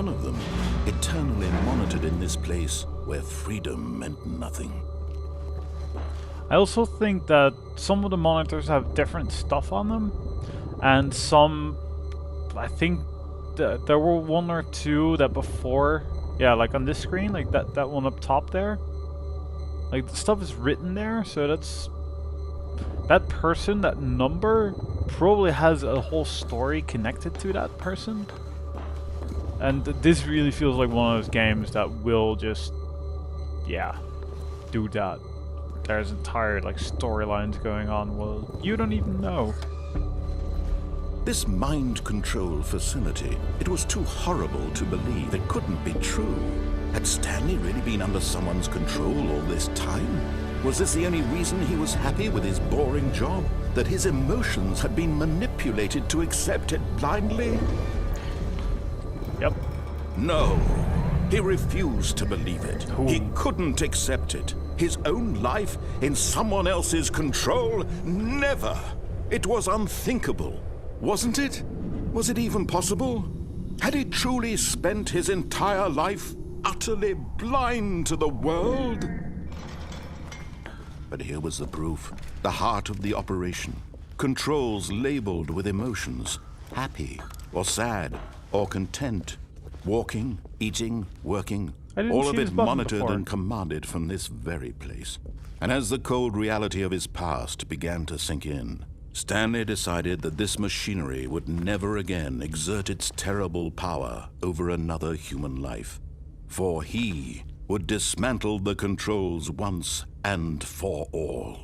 one of them, eternally monitored in this place where freedom meant nothing. I also think that some of the monitors have different stuff on them, and some, I think there were one or two that before, yeah, like on this screen, like that one up top there, like the stuff is written there, so that's, that person, that number, probably has a whole story connected to that person. And this really feels like one of those games that will just, yeah, do that. There's entire like storylines going on. Well, you don't even know. This mind control facility, it was too horrible to believe. It couldn't be true. Had Stanley really been under someone's control all this time? Was this the only reason he was happy with his boring job? That his emotions had been manipulated to accept it blindly? Yep. No. He refused to believe it. Ooh. He couldn't accept it. His own life in someone else's control? Never! It was unthinkable. Wasn't it? Was it even possible? Had he truly spent his entire life utterly blind to the world? But here was the proof. The heart of the operation. Controls labeled with emotions. Happy, or sad, or content. Walking, eating, working. All of it monitored and commanded from this very place. And as the cold reality of his past began to sink in, Stanley decided that this machinery would never again exert its terrible power over another human life. For he would dismantle the controls once and for all.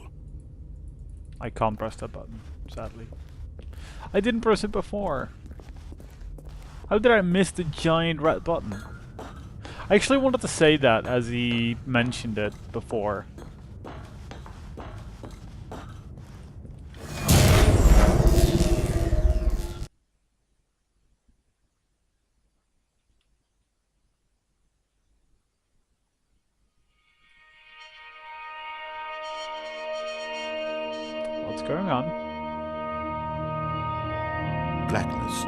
I can't press that button, sadly. I didn't press it before. How did I miss the giant red button? I actually wanted to say that as he mentioned it before. What's going on? Blackness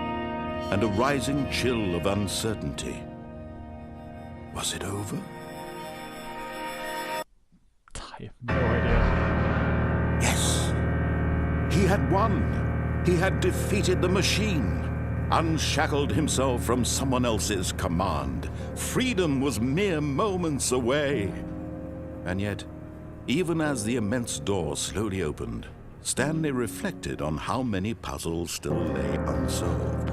and a rising chill of uncertainty. Was it over? I have no idea. Yes. He had won. He had defeated the machine. Unshackled himself from someone else's command. Freedom was mere moments away. And yet, even as the immense door slowly opened, Stanley reflected on how many puzzles still lay unsolved.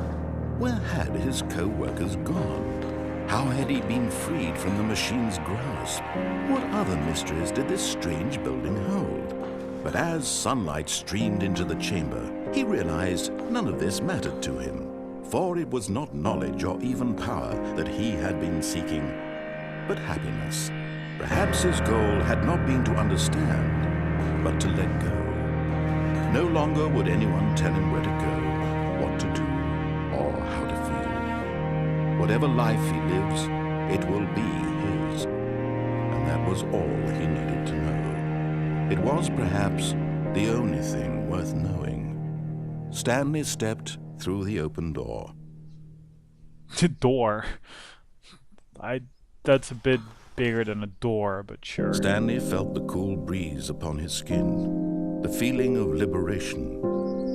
Where had his co-workers gone? How had he been freed from the machine's grasp? What other mysteries did this strange building hold? But as sunlight streamed into the chamber, he realized none of this mattered to him. For it was not knowledge or even power that he had been seeking, but happiness. Perhaps his goal had not been to understand, but to let go. No longer would anyone tell him where to go, what to do, or how to feel. Whatever life he lives, it will be his. And that was all he needed to know. It was perhaps the only thing worth knowing. Stanley stepped through the open door. The door? That's a bit bigger than a door, but sure. Stanley felt the cool breeze upon his skin, the feeling of liberation,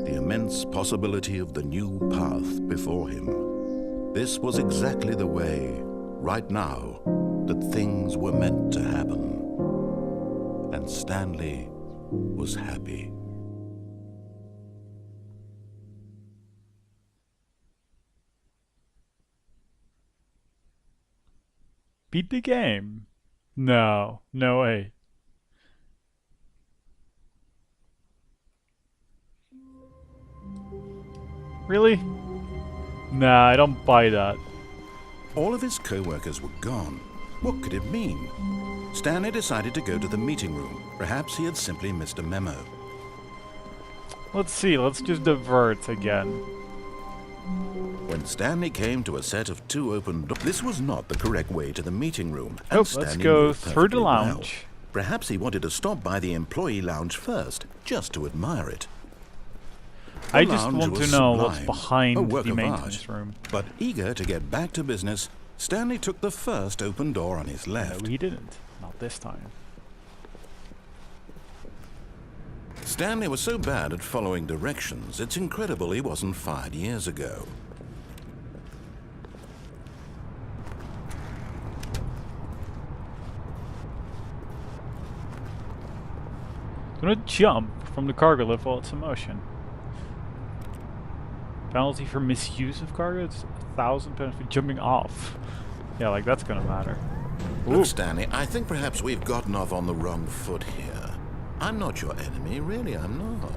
the immense possibility of the new path before him. This was exactly the way, right now, that things were meant to happen. And Stanley was happy. Beat the game? No, no way. Really? Nah, I don't buy that. All of his co-workers were gone. What could it mean? Stanley decided to go to the meeting room. Perhaps he had simply missed a memo. Let's see, let's just divert again. When Stanley came to a set of two open doors, this was not the correct way to the meeting room. Oh, let's go through the lounge. Well. Perhaps he wanted to stop by the employee lounge first, just to admire it. I just want to know what's a behind work the of maintenance art. room. But eager to get back to business, Stanley took the first open door on his left. No, he didn't. Not this time. Stanley was so bad at following directions, it's incredible he wasn't fired years ago. Do not jump from the cargo lift while it's in motion. Penalty for misuse of cargo? It's 1,000 penalty for jumping off. Yeah, like that's gonna matter. Look, Stanley, I think perhaps we've gotten off on the wrong foot here. I'm not your enemy, really, I'm not.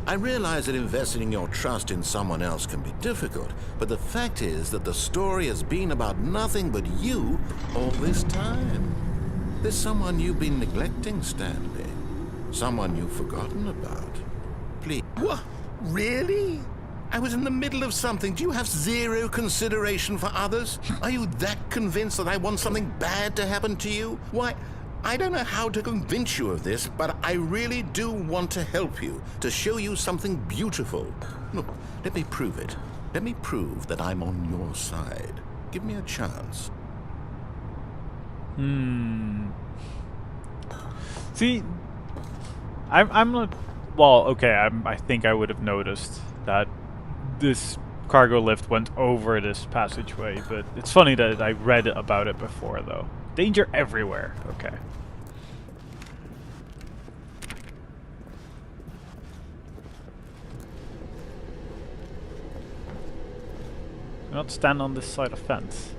I realize that investing your trust in someone else can be difficult, but the fact is that the story has been about nothing but you all this time. There's someone you've been neglecting, Stanley. Someone you've forgotten about. Please. What? Really? I was in the middle of something. Do you have zero consideration for others? Are you that convinced that I want something bad to happen to you? Why, I don't know how to convince you of this, but I really do want to help you, to show you something beautiful. Look, let me prove it. Let me prove that I'm on your side. Give me a chance. See, I'm not... Well, okay, I think I would have noticed that this cargo lift went over this passageway, but it's funny that I read about it before, though. Danger everywhere. Okay. Do not stand on this side of fence.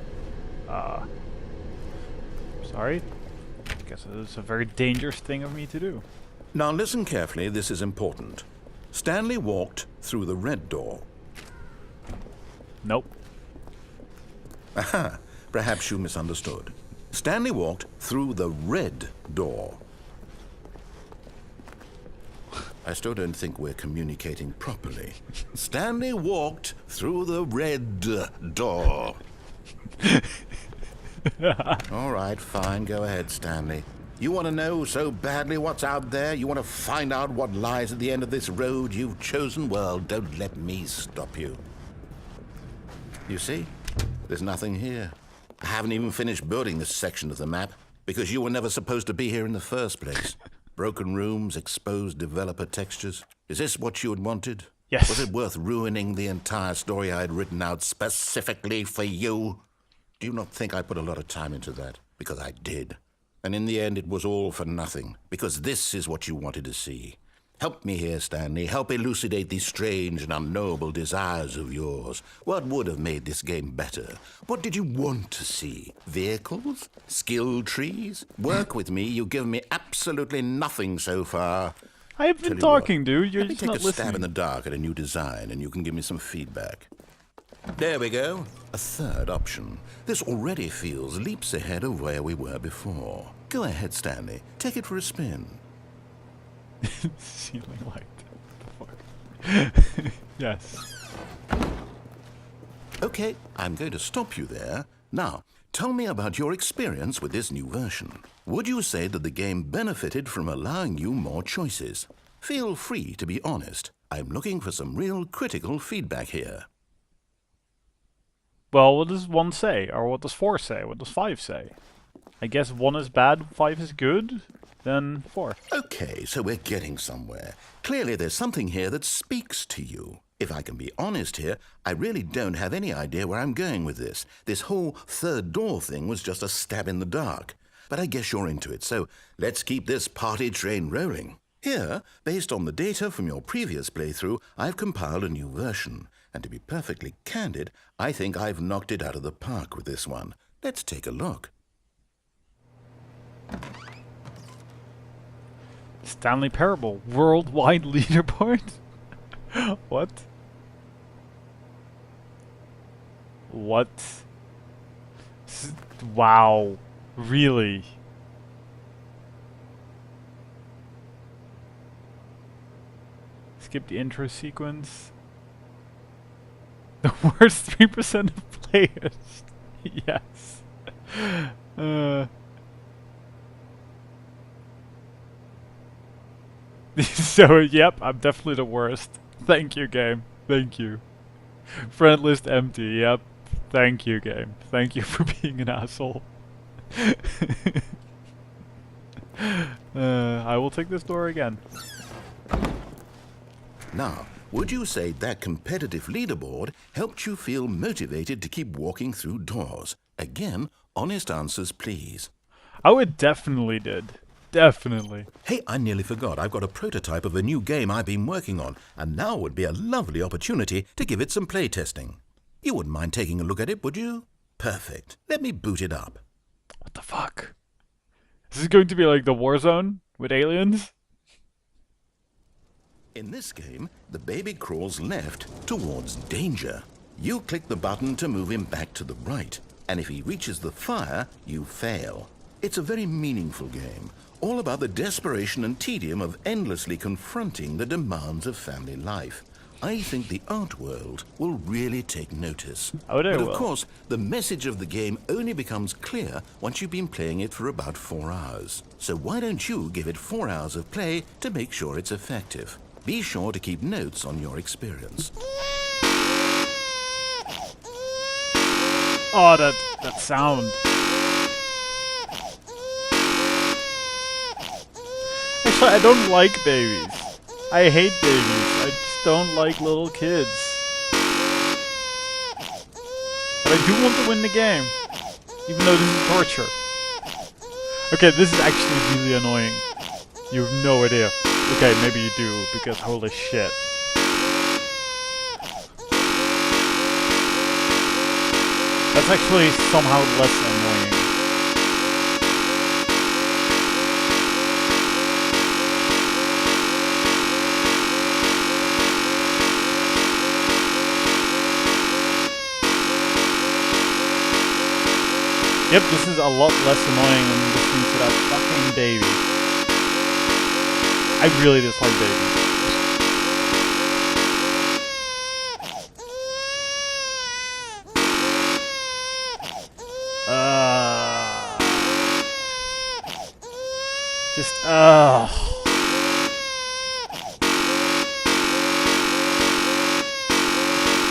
Sorry. Guess it's a very dangerous thing of me to do. Now listen carefully, this is important. Stanley walked through the red door. Nope. Aha, perhaps you misunderstood. Stanley walked through the red door. I still don't think we're communicating properly. Stanley walked through the red door. All right, fine, go ahead, Stanley. You want to know so badly what's out there? You want to find out what lies at the end of this road you've chosen? Well, don't let me stop you. You see? There's nothing here. I haven't even finished building this section of the map because you were never supposed to be here in the first place. Broken rooms, exposed developer textures. Is this what you had wanted? Yes. Was it worth ruining the entire story I had written out specifically for you? Do you not think I put a lot of time into that? Because I did. And in the end, it was all for nothing, because this is what you wanted to see. Help me here, Stanley. Help elucidate these strange and unknowable desires of yours. What would have made this game better? What did you want to see? Vehicles? Skill trees? Work with me. You've given me absolutely nothing so far. I have been talking, dude. You're Let me just take not a stab in listening. the dark at a new design, and you can give me some feedback. There we go. A third option. This already feels leaps ahead of where we were before. Go ahead, Stanley. Take it for a spin. Ceiling light. What the fuck? Yes. Okay, I'm going to stop you there. Now, tell me about your experience with this new version. Would you say that the game benefited from allowing you more choices? Feel free to be honest. I'm looking for some real critical feedback here. Well, what does 1 say? Or what does 4 say? What does 5 say? I guess 1 is bad, 5 is good, then 4. Okay, so we're getting somewhere. Clearly there's something here that speaks to you. If I can be honest here, I really don't have any idea where I'm going with this. This whole third door thing was just a stab in the dark. But I guess you're into it, so let's keep this party train rolling. Here, based on the data from your previous playthrough, I've compiled a new version. And to be perfectly candid, I think I've knocked it out of the park with this one. Let's take a look. Stanley Parable, worldwide leaderboard? What? What? Wow. Really? Skip the intro sequence. The worst 3% of players. Yes. So, yep, I'm definitely the worst. Thank you, game. Thank you. Friend list empty. Yep. Thank you, game. Thank you for being an asshole. I will take this door again. Now, would you say that competitive leaderboard helped you feel motivated to keep walking through doors? Again, honest answers, please. Oh, it definitely did. Definitely. Hey, I nearly forgot. I've got a prototype of a new game I've been working on, and now would be a lovely opportunity to give it some playtesting. You wouldn't mind taking a look at it, would you? Perfect. Let me boot it up. What the fuck? This is going to be like the Warzone with aliens? In this game, the baby crawls left towards danger. You click the button to move him back to the right, and if he reaches the fire, you fail. It's a very meaningful game, all about the desperation and tedium of endlessly confronting the demands of family life. I think the art world will really take notice. Oh, they but of will. course, the message of the game only becomes clear once you've been playing it for about 4 hours. So why don't you give it 4 hours of play to make sure it's effective? Be sure to keep notes on your experience. Oh, that sound. Actually, I don't like babies. I hate babies. I just don't like little kids. But I do want to win the game. Even though this is torture. Okay, this is actually really annoying. You have no idea. Okay, maybe you do, because holy shit. That's actually somehow less annoying. Yep, this is a lot less annoying than listening to that fucking baby. I really dislike babies.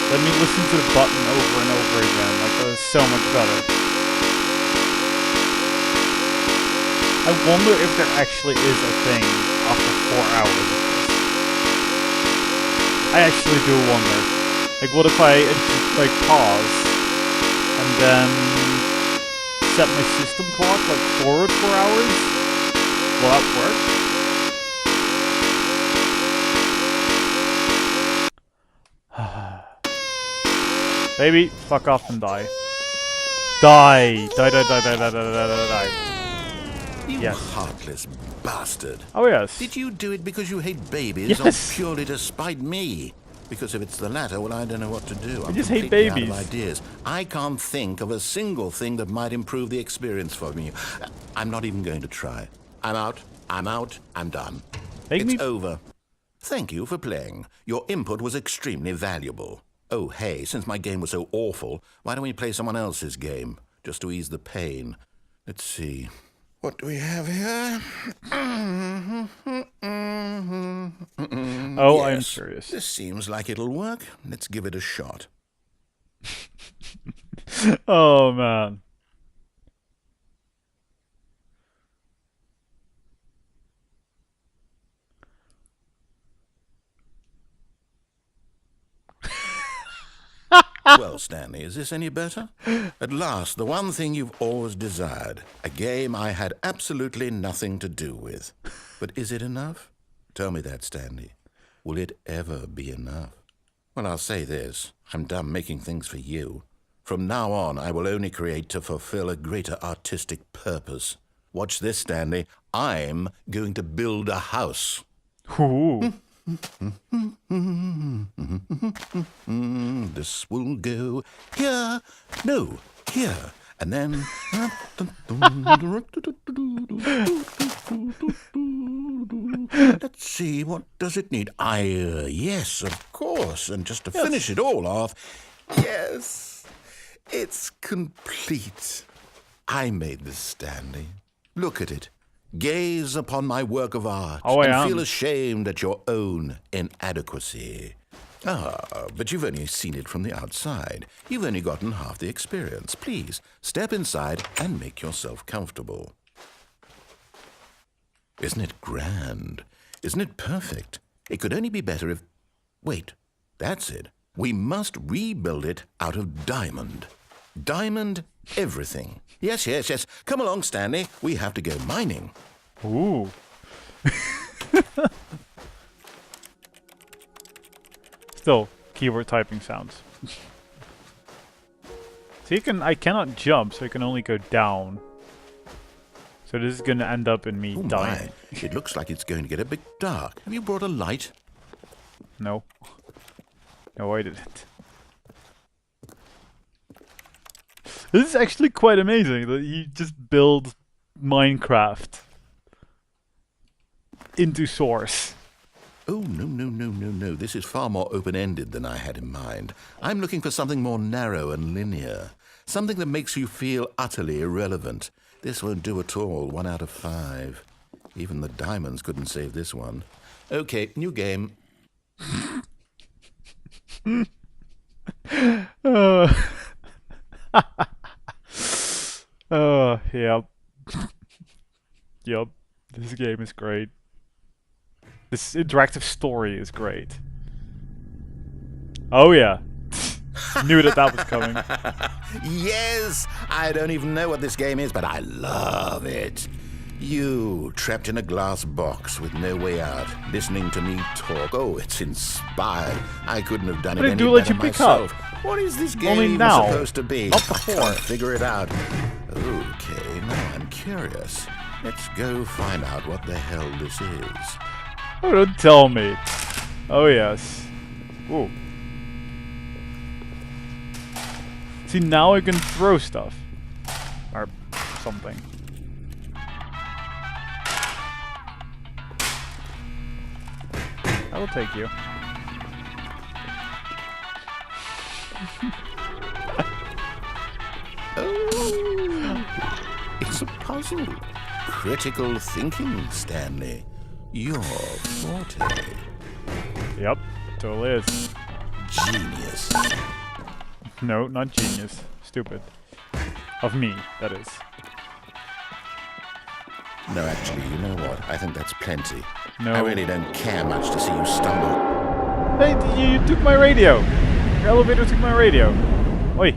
Let me listen to the button over and over again. Like, that was so much better. I wonder if there actually is a thing after 4 hours of this. I actually do wonder. Like, what if I just, like, pause and then set my system clock, like, forward 4 hours? Will that work? Baby, fuck off and die. Die! Die, die, die, die, die, die, die, die, die. You Yes. heartless bastard. Oh, yes. Did you do it because you hate babies Yes. or purely to spite me? Because if it's the latter, well, I don't know what to do. I'm just hate completely out babies. of ideas. I can't think of a single thing that might improve the experience for me. I'm not even going to try. I'm out. I'm out. I'm done. It's over. Thank you for playing. Your input was extremely valuable. Oh, hey, since my game was so awful, why don't we play someone else's game? Just to ease the pain. Let's see. What do we have here? Oh, Yes, I'm curious. This seems like it'll work. Let's give it a shot. Oh, man. Well, Stanley, is this any better? At last, the one thing you've always desired. A game I had absolutely nothing to do with. But is it enough? Tell me that, Stanley. Will it ever be enough? Well, I'll say this. I'm done making things for you. From now on, I will only create to fulfill a greater artistic purpose. Watch this, Stanley. I'm going to build a house. Ooh. This will go here, no, here, and then. Let's see, what does it need? Yes, of course, and just to finish it all off, yes, it's complete. I made this, Stanley. Look at it. Gaze upon my work of art Oh, I and am. feel ashamed at your own inadequacy. Ah, but you've only seen it from the outside. You've only gotten half the experience. Please, step inside and make yourself comfortable. Isn't it grand? Isn't it perfect? It could only be better if... Wait, that's it. We must rebuild it out of diamond. Diamond everything. Yes, yes, yes. Come along, Stanley. We have to go mining. Ooh. Still, keyboard typing sounds. So I cannot jump, so I can only go down. So this is going to end up in me dying. My. It looks like it's going to get a bit dark. Have you brought a light? No. No, I didn't. This is actually quite amazing that you just build Minecraft into Source. Oh, no. This is far more open-ended than I had in mind. I'm looking for something more narrow and linear. Something that makes you feel utterly irrelevant. This won't do at all. 1 out of 5. Even the diamonds couldn't save this one. Okay, new game. Yep. Yep. This game is great. This interactive story is great. Oh yeah. Knew that was coming. Yes! I don't even know what this game is, but I love it. You, trapped in a glass box with no way out, listening to me talk. Oh, it's inspired. I couldn't have done it any better myself. What is this game supposed to be? Not before. I can't figure it out. Okay, now I'm curious. Let's go find out what the hell this is. Oh, don't tell me. Oh, yes. Ooh. See, now I can throw stuff. Or something. I will take you. Oh, it's a puzzle. Critical thinking, Stanley. Your forte. Yep, totally is. Genius. No, not genius. Stupid. Of me, that is. No, actually, you know what? I think that's plenty. No. I really don't care much to see you stumble. Hey, you took my radio! Your elevator took my radio. Oi,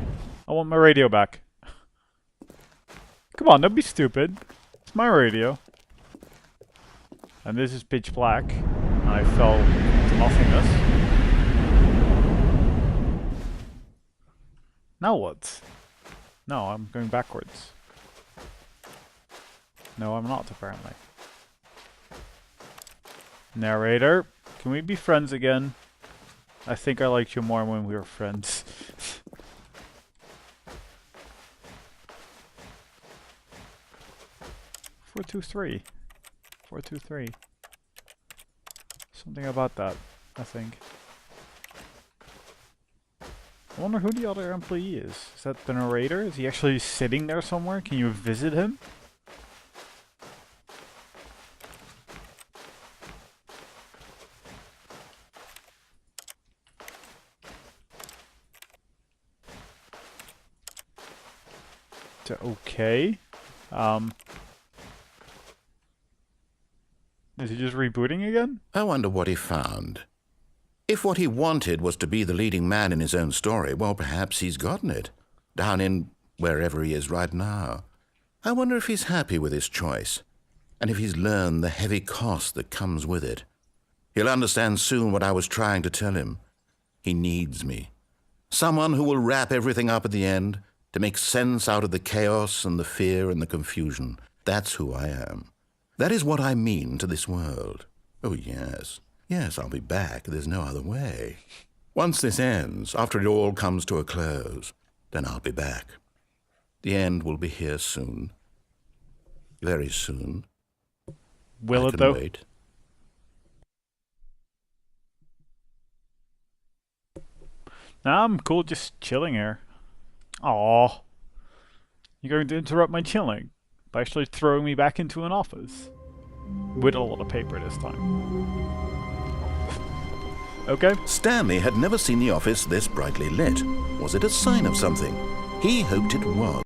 I want my radio back. Come on, don't be stupid. It's my radio. And this is pitch black. I fell to nothingness. Now what? No, I'm going backwards. No, I'm not, apparently. Narrator, can we be friends again? I think I liked you more when we were friends. 423. 423. Something about that, I think. I wonder who the other employee is. Is that the narrator? Is he actually sitting there somewhere? Can you visit him? Okay. Is he just rebooting again? I wonder what he found. If what he wanted was to be the leading man in his own story, well, perhaps he's gotten it. Down in wherever he is right now. I wonder if he's happy with his choice, and if he's learned the heavy cost that comes with it. He'll understand soon what I was trying to tell him. He needs me. Someone who will wrap everything up at the end, to make sense out of the chaos and the fear and the confusion. That's who I am. That is what I mean to this world. Oh, yes. Yes, I'll be back. There's no other way. Once this ends, after it all comes to a close, then I'll be back. The end will be here soon. Very soon. Will it, though? Wait. Nah, I'm cool just chilling here. Aww. You're going to interrupt my chilling by actually throwing me back into an office. With a lot of paper this time. Okay. Stanley had never seen the office this brightly lit. Was it a sign of something? He hoped it was.